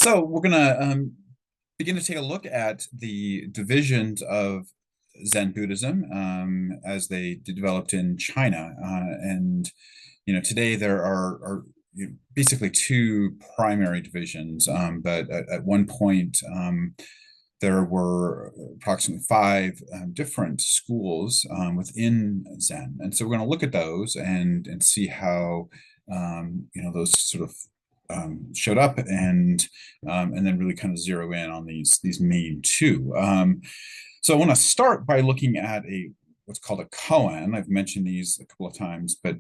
So we're going to begin to take a look at the divisions of Zen Buddhism as they developed in China. Today there are basically two primary divisions, but at one point there were approximately five different schools within Zen. And so we're going to look at those and see how those sort of showed up and then really kind of zero in on these main two. So I want to start by looking at what's called a koan. I've mentioned these a couple of times, but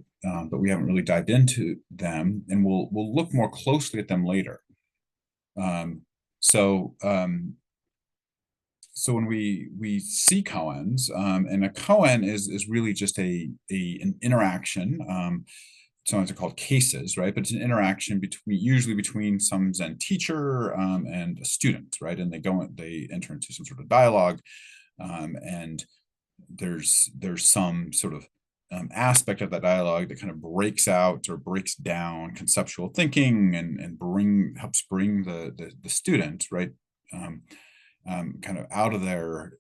we haven't really dived into them, and we'll look more closely at them later. So when we see koans, and a koan is really just an interaction. Sometimes they're called cases, right? But it's an interaction usually between some Zen teacher and a student, right? And they enter into some sort of dialogue, and there's some sort of aspect of that dialogue that kind of breaks out or breaks down conceptual thinking and helps bring the student, right, kind of out of their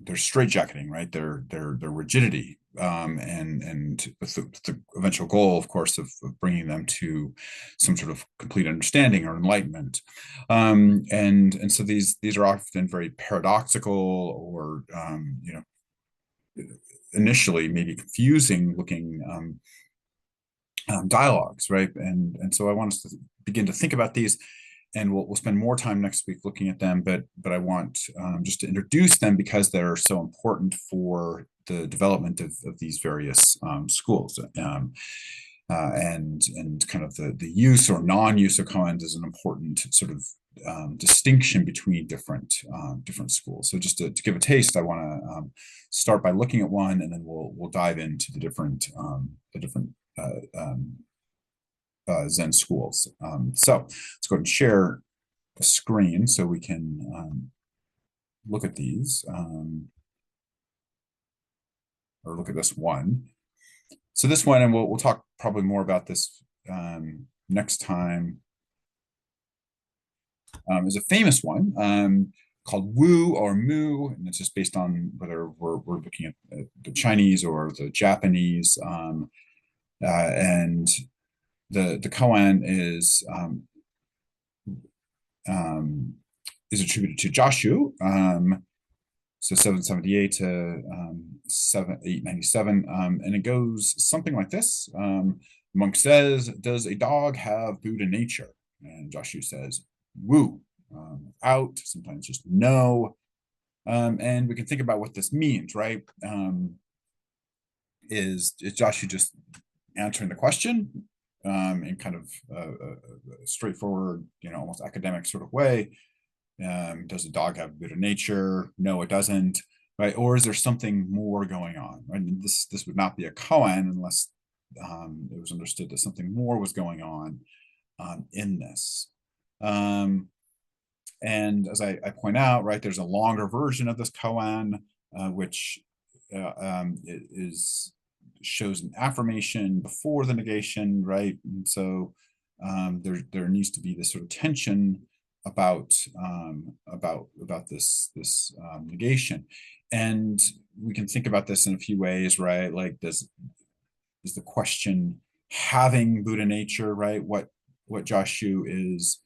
straitjacketing, right, their rigidity, and with the eventual goal, of course, of bringing them to some sort of complete understanding or enlightenment. And so these are often very paradoxical or initially maybe confusing looking dialogues, right? And so I want us to begin to think about these, and we'll spend more time next week looking at them, but I want just to introduce them because they're so important for the development of these various schools. And kind of the use or non-use of koans is an important sort of distinction between different schools. So just to give a taste, I want to start by looking at one, and then we'll dive into the different Zen schools. So let's go ahead and share the screen so we can look at these, or look at this one. So this one, and we'll talk probably more about this next time, is a famous one called Wu or Mu, and it's just based on whether we're looking at the Chinese or the Japanese. And the koan is attributed to Joshu, so 778 to 897, and it goes something like this. The monk says, "Does a dog have Buddha nature?" And Joshu says, "Wu," out, sometimes just no. And we can think about what this means, right? Is Joshu just answering the question in kind of a straightforward, almost academic sort of way? Does a dog have Buddha nature? No, it doesn't, right? Or is there something more going on? Right? And this would not be a koan unless it was understood that something more was going on in this. And as I point out, right, there's a longer version of this koan, which shows an affirmation before the negation, right? And so there needs to be this sort of tension about this negation, and we can think about this in a few ways, right? Like, is the question having Buddha nature, right? What Joshu is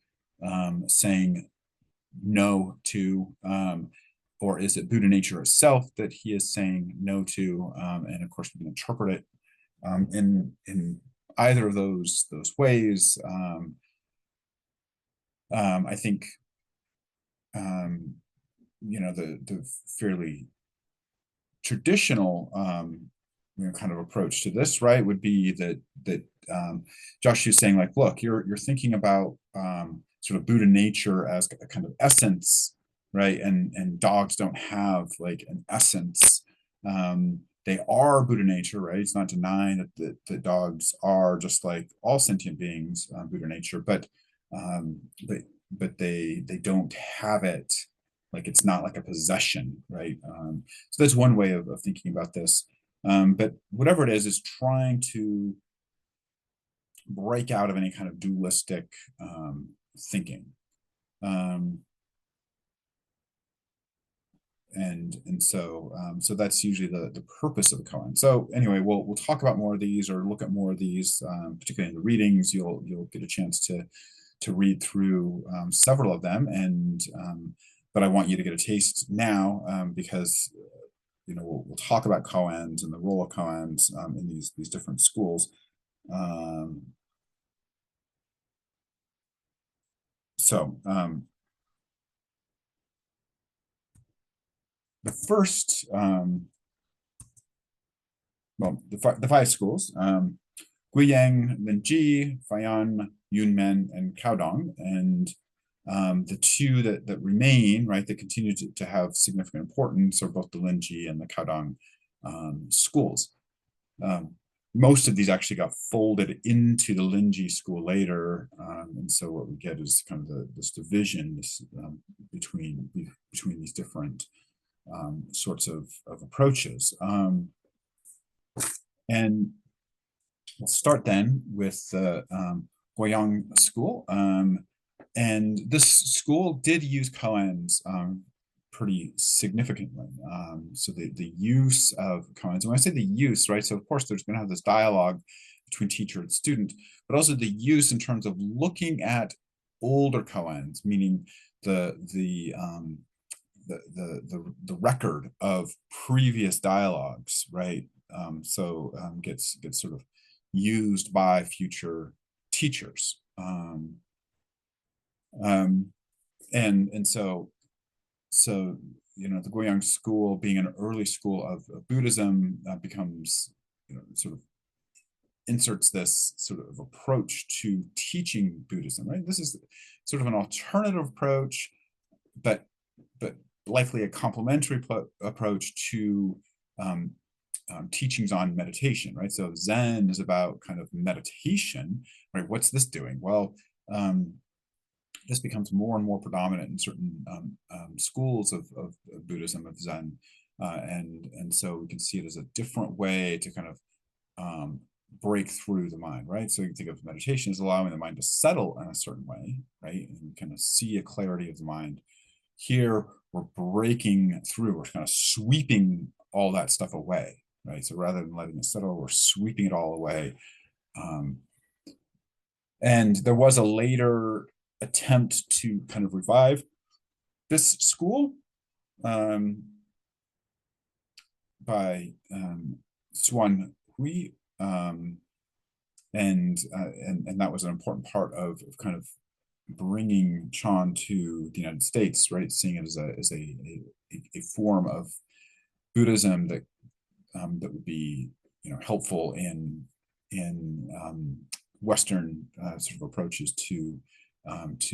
saying no to, or is it Buddha nature itself that he is saying no to? And of course, we can interpret it in either of those ways. I think the fairly traditional kind of approach to this, right, would be that Josh is saying, like, look, you're thinking about sort of Buddha nature as a kind of essence, right? And dogs don't have like an essence. They are Buddha nature, right? It's not denying that dogs are, just like all sentient beings, Buddha nature, but they don't have it. Like, it's not like a possession, right? So that's one way of thinking about this. But whatever it is trying to break out of any kind of dualistic thinking. Um, so that's usually the purpose of the koan. So anyway, we'll talk about more of these, or look at more of these, particularly in the readings. You'll get a chance to read through several of them, and but I want you to get a taste now, because we'll talk about koans and the role of koans in these different schools. So the first, well, the five schools, Guiyang, Linji, Faiyan, Yunmen, and Caodong. And the two that remain, right, that continue to have significant importance are both the Linji and the Caodong schools. Most of these actually got folded into the Linji school later, and so what we get is kind of this division between these different sorts of approaches. And we'll start then with the Guiyang school. And this school did use koans pretty significantly. So the use of koans, and when I say the use, right, so of course there's going to have this dialogue between teacher and student, but also the use in terms of looking at older koans, meaning the record of previous dialogues, right? Gets sort of used by future teachers. And so the Guiyang school, being an early school of Buddhism, becomes sort of inserts this sort of approach to teaching Buddhism, right? This is sort of an alternative approach, but likely a complementary approach to teachings on meditation, right? So Zen is about kind of meditation, right? What's this doing? Well, this becomes more and more predominant in certain schools of Buddhism, of Zen, and so we can see it as a different way to kind of break through the mind, right? So you can think of meditation as allowing the mind to settle in a certain way, right? And kind of see a clarity of the mind. Here, we're breaking through, we're kind of sweeping all that stuff away, right? So rather than letting it settle, we're sweeping it all away. And there was a later attempt to kind of revive this school by Xuan Hui, and that was an important part of kind of bringing Chan to the United States, right? Seeing it as a form of Buddhism that would be helpful in Western sort of approaches to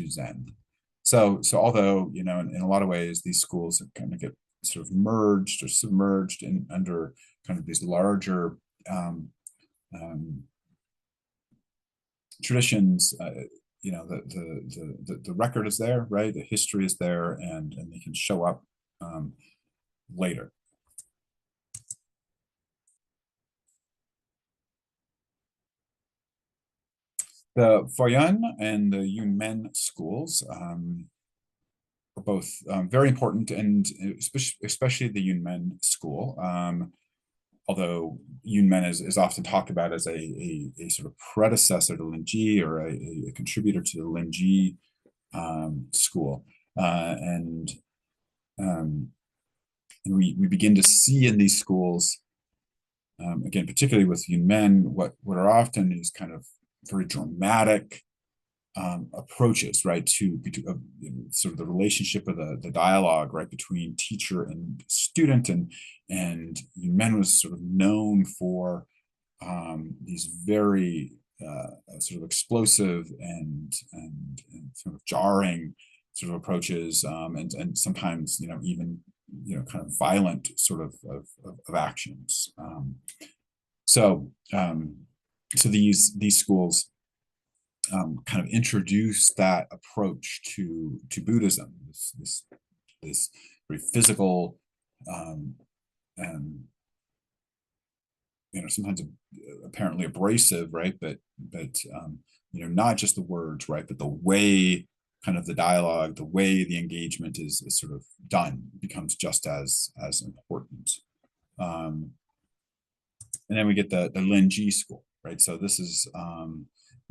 Zen. So although in a lot of ways these schools kind of get sort of merged or submerged in under kind of these larger traditions, the record is there, right? The history is there, and they can show up later. The Foyan and the Yunmen schools are both very important, and especially the Yunmen school. Although Yunmen is often talked about as a sort of predecessor to Linji, or a contributor to the Linji school, and we begin to see in these schools, again, particularly with Yunmen, what are often is kind of very dramatic approaches, right, to sort of the relationship of the dialogue, right, between teacher and student, and Yunmen was sort of known for these very sort of explosive and sort of jarring sort of approaches, and sometimes even kind of violent sort of actions. So these schools kind of introduce that approach to Buddhism, this very physical, and sometimes apparently abrasive, right? But not just the words, right? But the way kind of the dialogue, the way the engagement is sort of done becomes just as important. And then we get the Linji school, right? So this is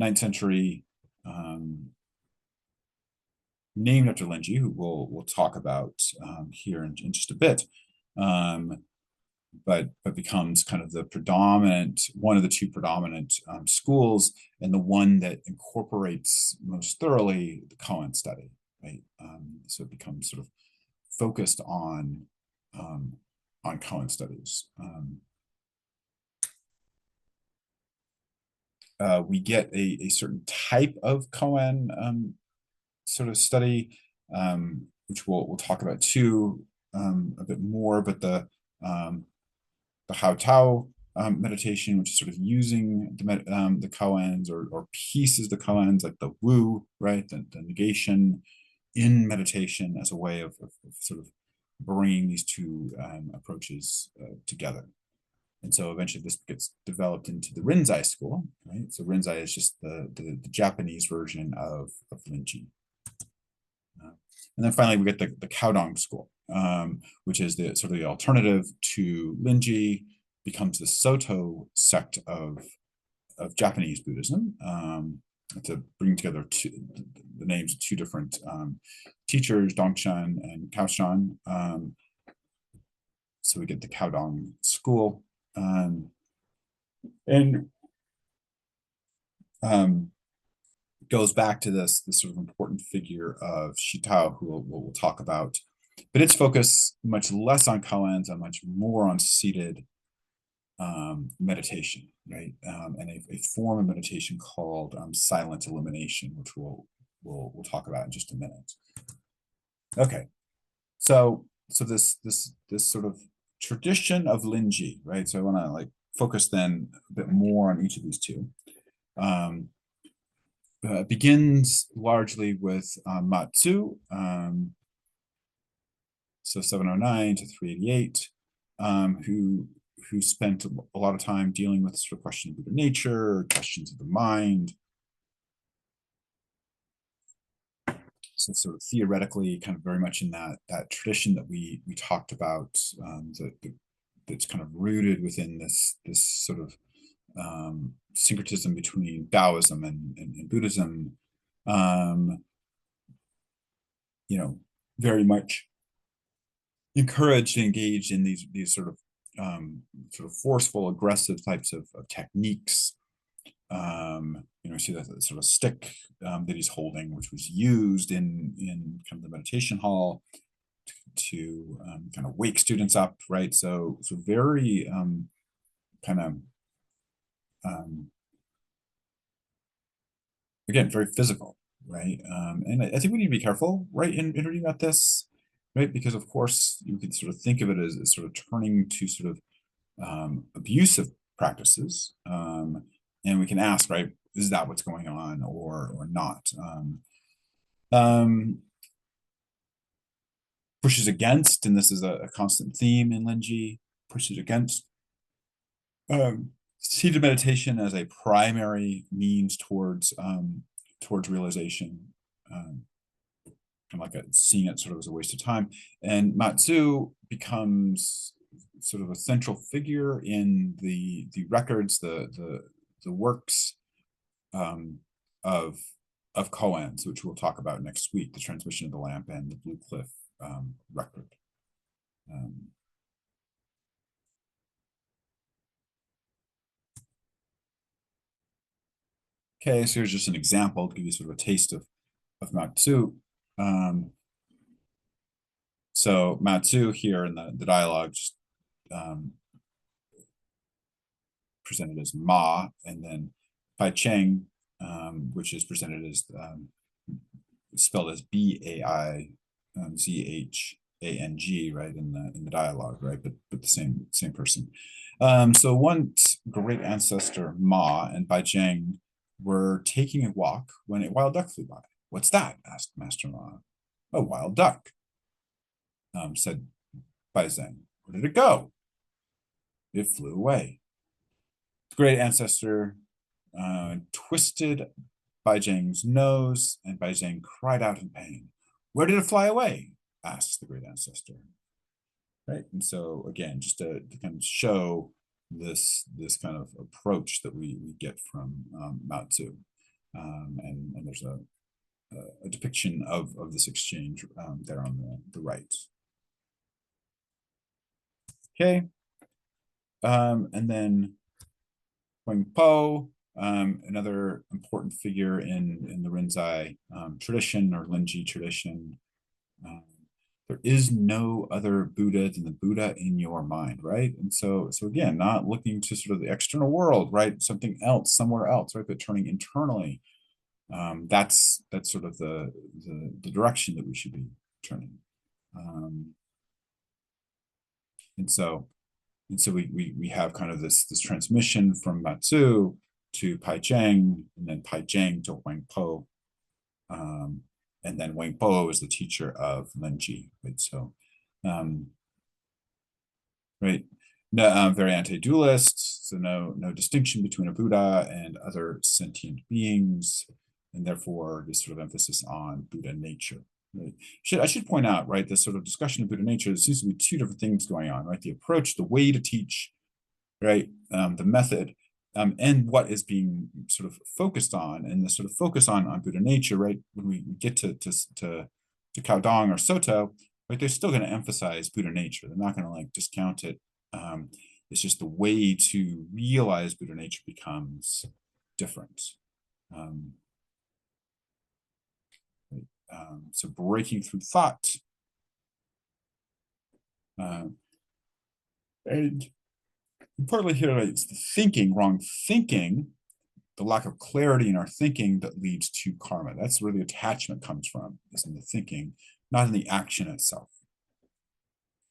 9th century, named after Linji, who we'll talk about here in just a bit. But becomes kind of the predominant, one of the two predominant schools, and the one that incorporates most thoroughly the koan study, right? So it becomes sort of focused on koan studies. We get a certain type of koan sort of study, which we'll talk about too a bit more, but the Hao Tao meditation, which is sort of using the koans or pieces of the koans, like the wu, right, the negation in meditation as a way of sort of bringing these two approaches together. And so eventually this gets developed into the Rinzai school, right? So Rinzai is just the Japanese version of Linji. And then finally we get the Caodong school, which is the sort of the alternative to Linji, becomes the Soto sect of Japanese Buddhism, to bring together the names of two different teachers, Dongshan and Kaoshan. So we get the Caodong school, and goes back to this sort of important figure of Shitao, who we'll talk about, but its focus much less on koans and much more on seated meditation, right? And a form of meditation called silent illumination, which we'll talk about in just a minute. Okay, so this sort of tradition of Linji, right? So I want to like focus then a bit more on each of these two. Begins largely with Matsu, so 709 to 388, who spent a lot of time dealing with sort of questions of Buddha nature, questions of the mind. So sort of theoretically, kind of very much in that tradition that we talked about, that's kind of rooted within this sort of syncretism between Taoism and Buddhism. Very much encouraged and engaged in these sort of forceful, aggressive types of techniques. See that sort of stick that he's holding, which was used in kind of the meditation hall to kind of wake students up, right? So very kind of again, very physical, right? And I think we need to be careful, right, in reading about this, right? Because of course you could sort of think of it as sort of turning to sort of abusive practices, and we can ask, right, is that what's going on or not? Pushes against, and this is a constant theme in Linji, pushes against seated meditation as a primary means towards realization, kind of like seeing it sort of as a waste of time. And Matsu becomes sort of a central figure in the records, the works of koans, which we'll talk about next week, the transmission of the lamp and the Blue Cliff record. Okay, so here's just an example to give you sort of a taste of Matsu. So Matsu here in the dialogue just, presented as Ma, and then Pai Cheng, which is presented as spelled as B-A-I-Z-H-A-N-G, right, in the dialogue, right, but the same person. So once great ancestor Ma and Pai Cheng were taking a walk when a wild duck flew by. "What's that?" asked Master Ma. "A wild duck," said Bai Zeng. "Where did it go?" "It flew away." The great ancestor twisted Bai Zhang's nose, and Bai Zhang cried out in pain. "Where did it fly away?" asked the great ancestor. Right. And so again, just to kind of show this kind of approach that we get from Mao Tzu. And there's a depiction of this exchange there on the right. Okay. And then Huang Po, another important figure in the Rinzai tradition or Linji tradition. There is no other Buddha than the Buddha in your mind, right? And so again, not looking to sort of the external world, right? Something else, somewhere else, right? But turning internally. That's sort of the direction that we should be turning. And so we have kind of this transmission from Matsu to Pai Cheng, and then Pai Cheng to Wang Po. And then Wang Po is the teacher of Lenji, right? So, right, no, very anti-dualist, so no distinction between a Buddha and other sentient beings, and therefore this sort of emphasis on Buddha nature. Right? I should point out, right, this sort of discussion of Buddha nature, there seems to be two different things going on, right? The approach, the way to teach, right, the method, and what is being sort of focused on, and the sort of focus on Buddha nature, right? When we get to Caodong or Soto, right, they're still going to emphasize Buddha nature. They're not going to like discount it. It's just the way to realize Buddha nature becomes different. So breaking through thought. And importantly here, right, it's the thinking, wrong thinking, the lack of clarity in our thinking that leads to karma. That's where the attachment comes from, is in the thinking, not in the action itself.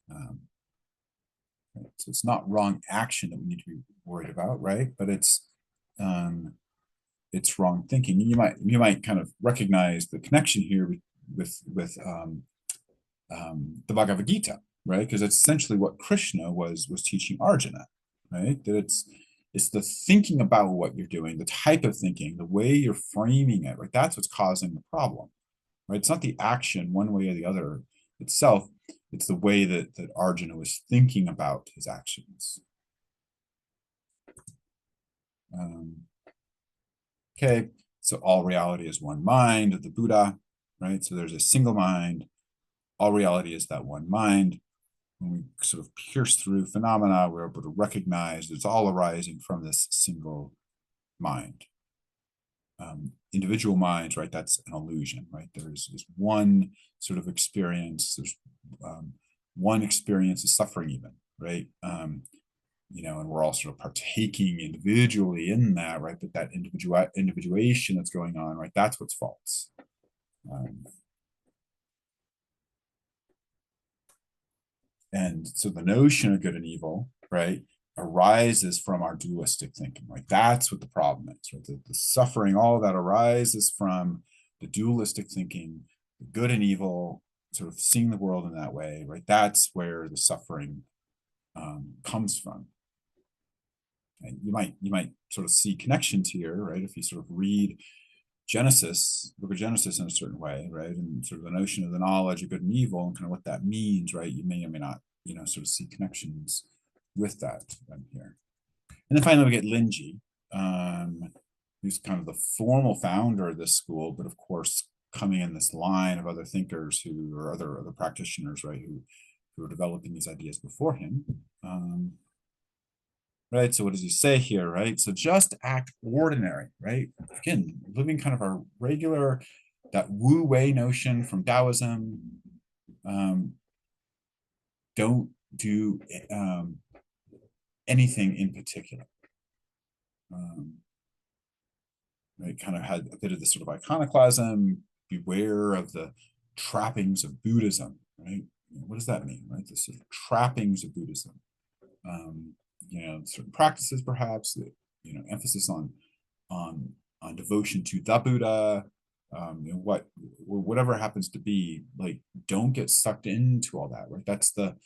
Right? So it's not wrong action that we need to be worried about, right? But it's wrong thinking. You might kind of recognize the connection here with the Bhagavad Gita, right? Because it's essentially what Krishna was teaching Arjuna, right? That it's the thinking about what you're doing, the type of thinking, the way you're framing it, right? That's what's causing the problem, right? It's not the action one way or the other itself. It's the way that Arjuna was thinking about his actions. Okay, so all reality is one mind of the Buddha, right? So there's a single mind. All reality is that one mind. When we sort of pierce through phenomena, we're able to recognize it's all arising from this single mind. Individual minds, right? That's an illusion, right? There's one sort of experience. There's one experience of suffering, even, right? You know, and we're all sort of partaking individually in that, right? But that individuation that's going on, right? That's what's false. And so the notion of good and evil, right, arises from our dualistic thinking, right? That's what the problem is, right? The suffering, all that arises from the dualistic thinking, the good and evil, sort of seeing the world in that way, right? That's where the suffering comes from. And you might sort of see connections here, right? If you sort of read Genesis, book of Genesis in a certain way, right? And sort of the notion of the knowledge of good and evil and kind of what that means, right? You may or may not, you know, sort of see connections with that here. And then finally we get Linji, who's kind of the formal founder of this school, but of course coming in this line of other thinkers who are other practitioners, right, who are developing these ideas before him. Right, so what does he say here, right? So just act ordinary, right? Again, living kind of a regular, that Wu Wei notion from Taoism. Don't do anything in particular. Right, kind of had a bit of this sort of iconoclasm. Beware of the trappings of Buddhism, right? What does that mean, right? The sort of trappings of Buddhism. You know, certain practices, perhaps, that, you know, emphasis on devotion to the Buddha, you know, whatever happens to be, like, don't get sucked into all that, right? That's the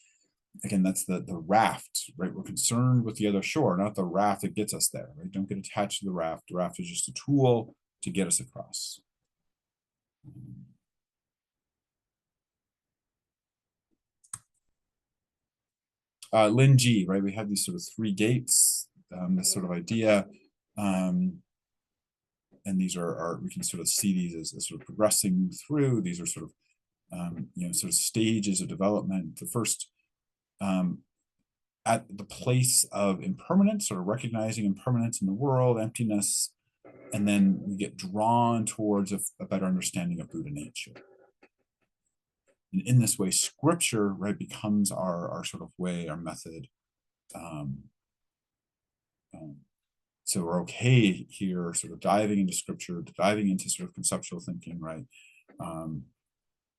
raft, right? We're concerned with the other shore, not the raft that gets us there, right? Don't get attached to the raft. The raft is just a tool to get us across. Lin Ji, right? We have these sort of three gates, this sort of idea. And these are we can sort of see these as sort of progressing through. These are sort of, sort of stages of development. The first, at the place of impermanence, sort of recognizing impermanence in the world, emptiness, and then we get drawn towards a better understanding of Buddha nature. And in this way, scripture, right, becomes our sort of way, our method. So we're okay here, sort of diving into scripture, diving into sort of conceptual thinking, right,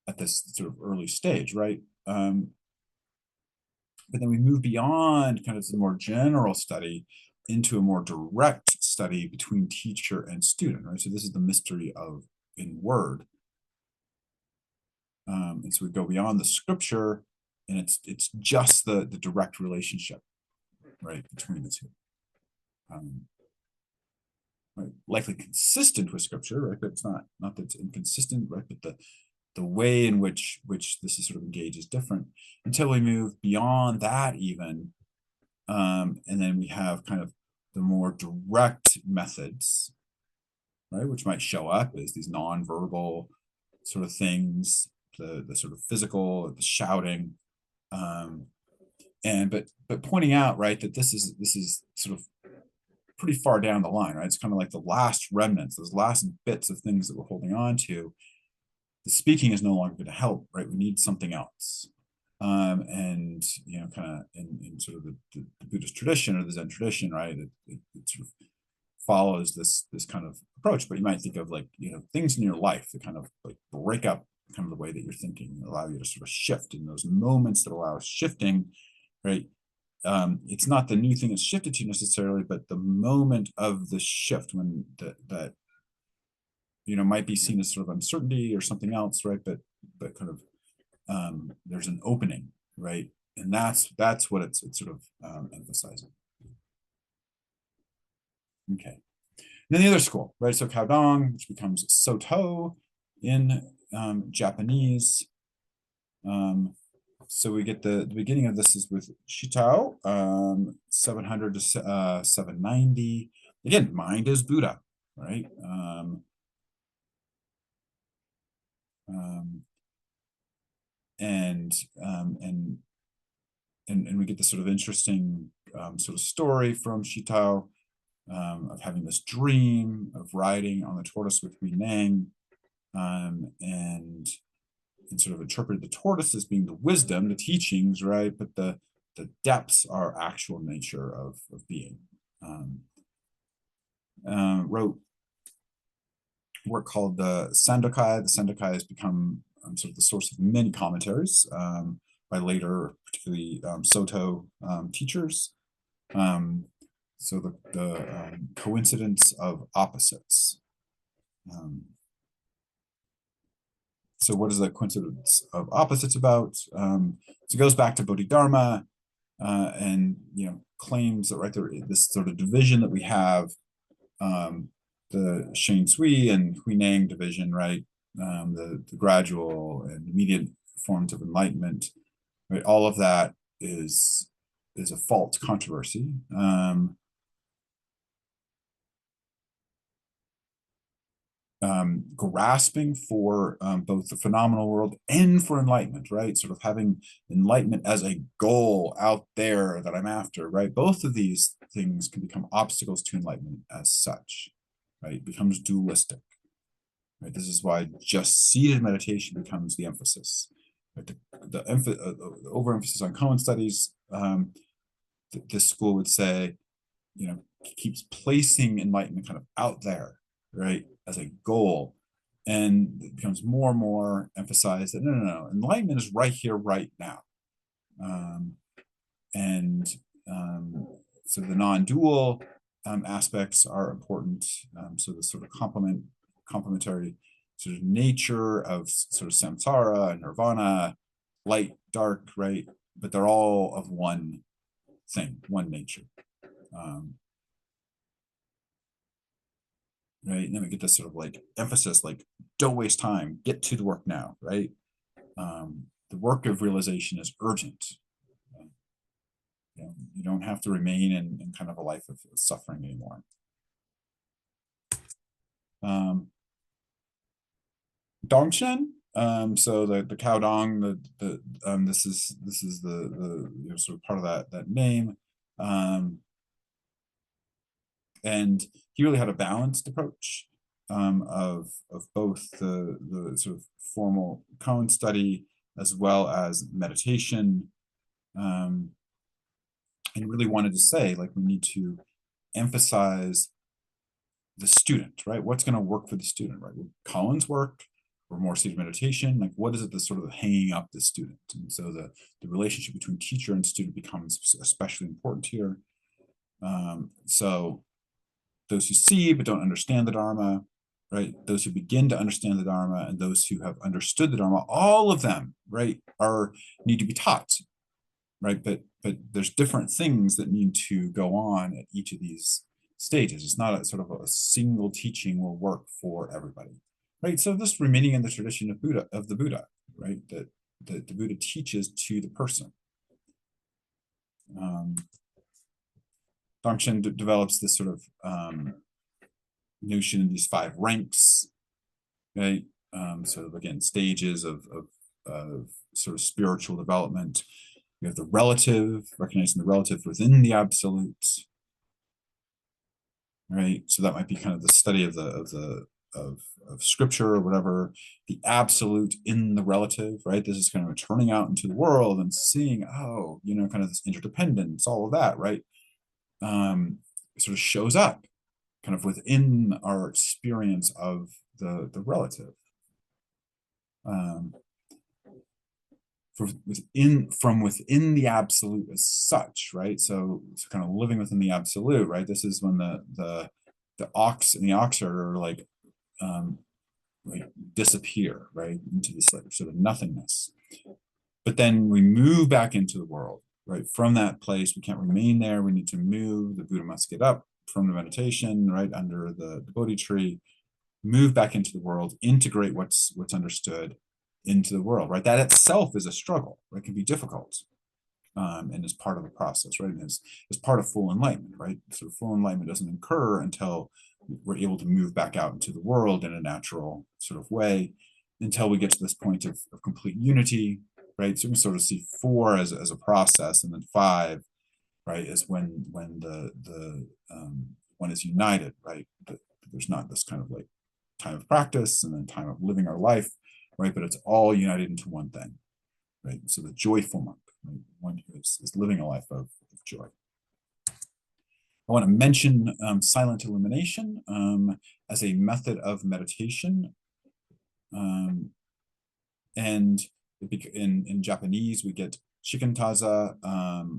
at this sort of early stage, right? But then we move beyond kind of the more general study into a more direct study between teacher and student, right? So this is the mystery of in word. And so we go beyond the scripture, and it's just the direct relationship, right, between the two. Right, likely consistent with scripture, right? But it's not that it's inconsistent, right? But the way in which this is sort of engaged is different until we move beyond that even. And then we have kind of the more direct methods, right? Which might show up as these non-verbal sort of things, the sort of physical, the shouting, but pointing out, right, that this is sort of pretty far down the line, right? It's kind of like the last remnants, those last bits of things that we're holding on to. The speaking is no longer going to help, right? We need something else. And kind of in sort of the Buddhist tradition or the Zen tradition, right? It sort of follows this kind of approach, but you might think of like, things in your life that kind of like break up kind of the way that you're thinking, allow you to sort of shift in those moments that allow shifting, right? It's not the new thing that's shifted to necessarily, but the moment of the shift when that might be seen as sort of uncertainty or something else, right? But kind of there's an opening, right? And that's what it's sort of emphasizing. Okay. And then the other school, right? So Kaodong, which becomes Soto in Japanese. So we get the beginning of this is with Shitao, 700 to 790. Again, mind is Buddha, right? And we get this sort of interesting sort of story from Shitao of having this dream of riding on the tortoise with Hui Nang, and sort of interpreted the tortoise as being the wisdom, the teachings, right? But the depths are actual nature of being. Wrote work called the Sandokai. The Sandokai has become sort of the source of many commentaries by later, particularly Soto teachers. So the coincidence of opposites. So what is the coincidence of opposites about? So it goes back to Bodhidharma, and claims that right there, this sort of division that we have, the Shen Sui and Hui Nang division, right? The gradual and immediate forms of enlightenment, right? All of that is a false controversy. Grasping for both the phenomenal world and for enlightenment, right? Sort of having enlightenment as a goal out there that I'm after, right? Both of these things can become obstacles to enlightenment as such, right? It becomes dualistic, right? This is why just seated meditation becomes the emphasis, right? The overemphasis on koan studies, this school would say, keeps placing enlightenment kind of out there, right, as a goal, and it becomes more and more emphasized that no, enlightenment is right here, right now, and so the non-dual aspects are important. So the sort of complementary sort of nature of sort of samsara and nirvana, light, dark, right, but they're all of one thing, one nature. right? And then we get this sort of like emphasis, like, don't waste time, get to the work now, right? The work of realization is urgent. You don't have to remain in kind of a life of suffering anymore. Dongshen. So the cow dong, this is the sort of part of that name. And he really had a balanced approach of both the sort of formal koan study as well as meditation, and really wanted to say, like, we need to emphasize the student, right? What's going to work for the student, right? Will koans work or more seated meditation? Like, what is it that's sort of hanging up the student? And so the relationship between teacher and student becomes especially important here. So those who see but don't understand the Dharma, right? Those who begin to understand the Dharma and those who have understood the Dharma, all of them, right, need to be taught, right? But there's different things that need to go on at each of these stages. It's not a sort of a single teaching will work for everybody, right? So this remaining in the tradition of the Buddha, right? That the Buddha teaches to the person. Dongshen develops this sort of notion of these 5 ranks, right? So again, stages of sort of spiritual development. We have the relative, recognizing the relative within the absolute, right? So that might be kind of the study of of scripture or whatever. The absolute in the relative, right? This is kind of turning out into the world and seeing, oh, kind of this interdependence, all of that, right? Sort of shows up kind of within our experience of the relative. From within the absolute as such, right? So it's kind of living within the absolute, right? This is when the ox and the ox are like disappear, right, into this like sort of nothingness. But then we move back into the world, right? From that place, we can't remain there. We need to move. The Buddha must get up from the meditation, right, under the Bodhi tree, move back into the world, integrate what's understood into the world, right? That itself is a struggle, right? It can be difficult, and is part of the process, right? And is part of full enlightenment, right? So full enlightenment doesn't occur until we're able to move back out into the world in a natural sort of way, until we get to this point of complete unity, right? So we can sort of see 4 as a process, and then 5, right, is when the one is united, right? But there's not this kind of like time of practice and then time of living our life, right? But it's all united into one thing, right? So the joyful monk, right? One who is living a life of joy. I want to mention silent illumination as a method of meditation. And in Japanese, we get shikantaza,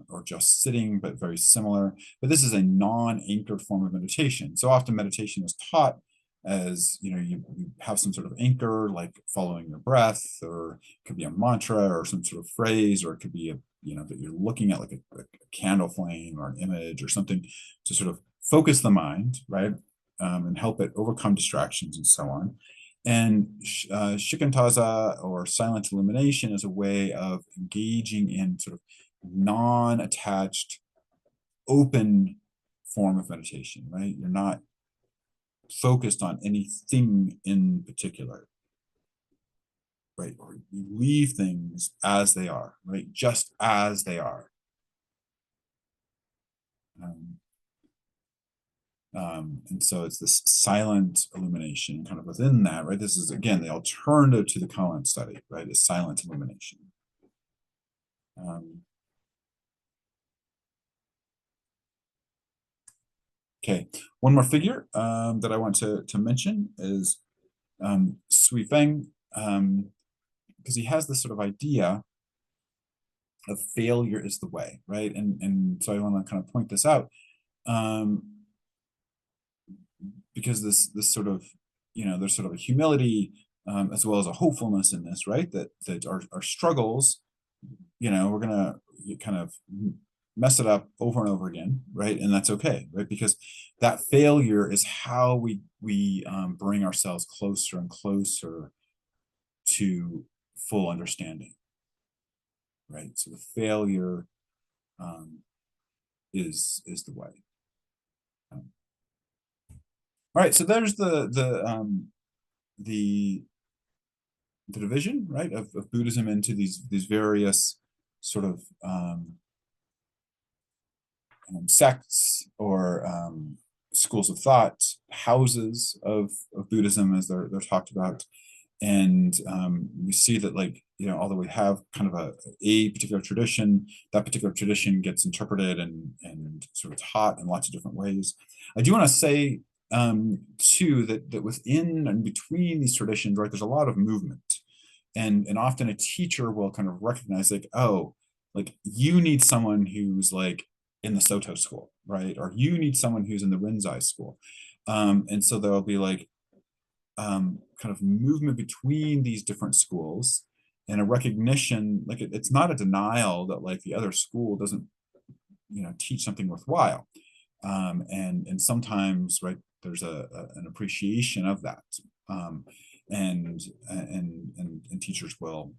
or just sitting, but very similar. But this is a non-anchored form of meditation. So often meditation is taught as, you have some sort of anchor, like following your breath, or it could be a mantra or some sort of phrase, or it could be that you're looking at like a candle flame or an image or something to sort of focus the mind, right? And help it overcome distractions and so on. And shikantaza, or silent illumination, is a way of engaging in sort of non-attached, open form of meditation, right? You're not focused on anything in particular, right? Or you leave things as they are, right? Just as they are. And so it's this silent illumination kind of within that, right? This is, again, the alternative to the koan study, right? Is silent illumination. Okay, one more figure that I want to mention is Sui Feng, because he has this sort of idea of failure is the way, right? And so I want to kind of point this out, because this sort of, there's sort of a humility, as well as a hopefulness in this, right? That our struggles, we're gonna kind of mess it up over and over again, right? And that's okay, right? Because that failure is how we bring ourselves closer and closer to full understanding, right? So the failure um, is the way. Um, all right, so there's the the division, right, of Buddhism into these various sort of sects or schools of thought, houses of Buddhism, as they're talked about. And we see that, like, although we have kind of a particular tradition, that particular tradition gets interpreted and sort of taught in lots of different ways. I do want to say too that within and between these traditions, right, there's a lot of movement, and often a teacher will kind of recognize, like, oh, like, you need someone who's like in the Soto school, right, or you need someone who's in the Rinzai school, and so there'll be like kind of movement between these different schools, and a recognition, like, it's not a denial that, like, the other school doesn't teach something worthwhile, and sometimes, right, there's an appreciation of that, um, and teachers will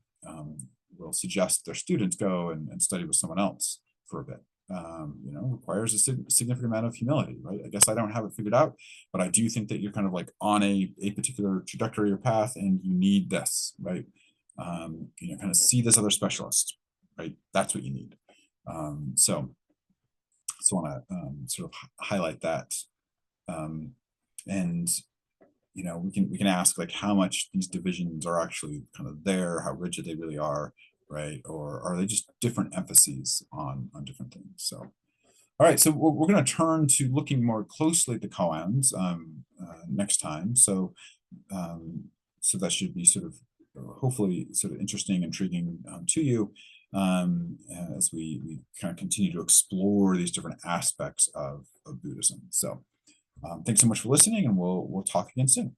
suggest their students go and study with someone else for a bit. Requires a significant amount of humility, right? I guess I don't have it figured out, but I do think that you're kind of like on a particular trajectory or path, and you need this, right? Kind of see this other specialist, right? That's what you need. So just want to sort of highlight that, um, and we can ask, like, how much these divisions are actually kind of there, how rigid they really are, right? Or are they just different emphases on different things? So, all right, so we're going to turn to looking more closely at the koans next time. So that should be sort of hopefully sort of interesting, intriguing to you, as we kind of continue to explore these different aspects of Buddhism. So thanks so much for listening, and we'll talk again soon.